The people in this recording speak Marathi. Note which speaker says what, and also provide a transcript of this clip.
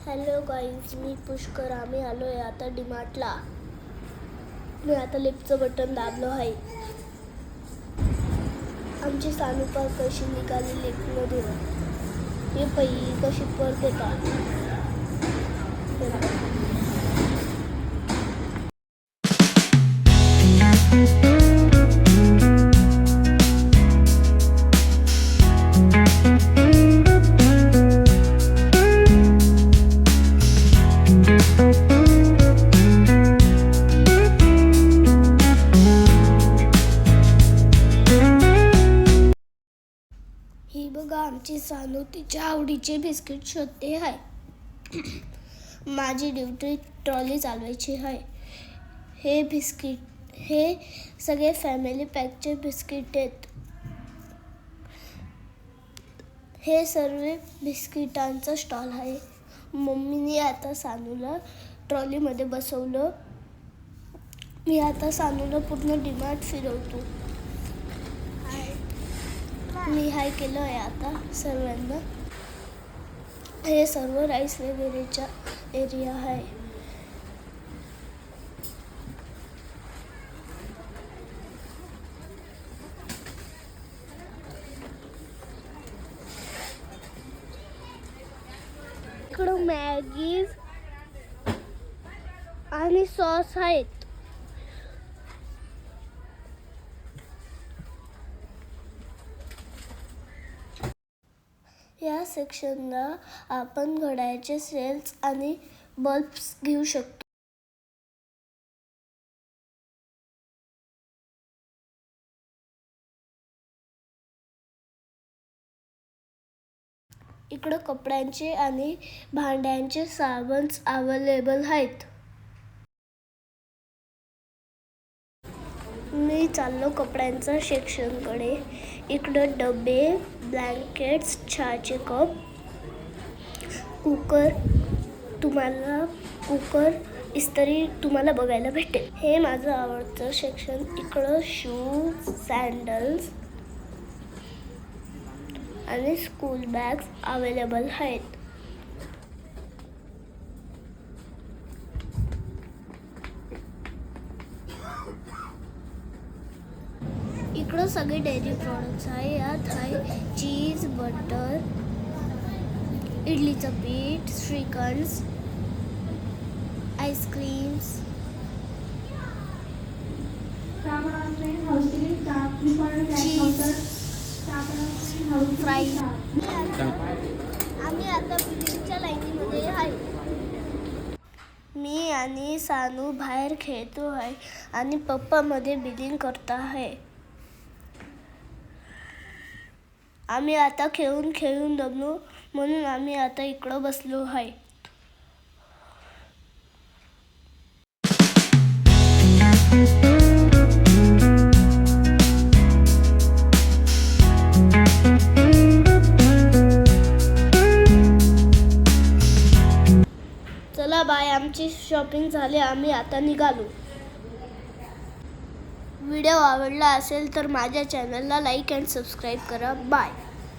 Speaker 1: हॅलो गाईज, मी पुष्कर. आम्ही आलो आहे आता डीमार्टला. मी आता लिफ्टचं बटन दाबलो आहे. आमची सानूपा कशी निघाली लिफ्टमधून हे पहिली कशी परत येतात. ही बघा, आमची सानू तिच्या आवडीचे बिस्किट शोधते आहे. माझी ड्युटी ट्रॉली चालवायची आहे. हे सगळे फॅमिली पॅकचे बिस्किट आहेत. हे सर्व बिस्किटांचा स्टॉल आहे. मम्मीने आता सानूला ट्रॉलीमध्ये बसवलं. मी आता सानूला पूर्ण डीमार्ट फिरवतो. मी हाय केलं आहे आता सर्वांना. हे सर्व राईस वगैरेचा एरिया आहे. इकडं मॅगी आणि सॉस आहेत. या सेक्शनला आपण घड्याळाचे सेल्स आणि बल्ब्स घेऊ शकतो. इकडं कपड्यांचे आणि भांड्यांचे साबण अवेलेबल आहेत. मी चाललो कपड्यांच्या सेक्शनकडे. इकडं डबे, ब्लँकेट्स, चहाचे कप, कुकर इस्त्री तुम्हाला बघायला भेटेल. हे माझं आवडतं सेक्शन. इकडं शूज, सँडल्स आणि स्कूल बॅग्स अवेलेबल आहेत. इकडं सगळे डेअरी प्रॉडक्ट्स आहे. यात आहे चीज, बटर, इडलीचं पीठ, श्रीखंड, आईस्क्रीम्स, फ्राई. आम्ही आता बिलिंगच्या लाईनीमध्ये आहे. मी आणि सानू बाहेर खेळतो आहे आणि पप्पा मध्ये बिलिंग करता आहे. आम्ही आता खेळून दमलो म्हणून आम्ही आता इकडं बसलो आहे. चला बाय, आमची शॉपिंग झाली. आम्ही आता निघालो. व्हिडिओ आवडला असेल तर माझ्या चॅनलला लाईक अँड सबस्क्राईब करा. बाय.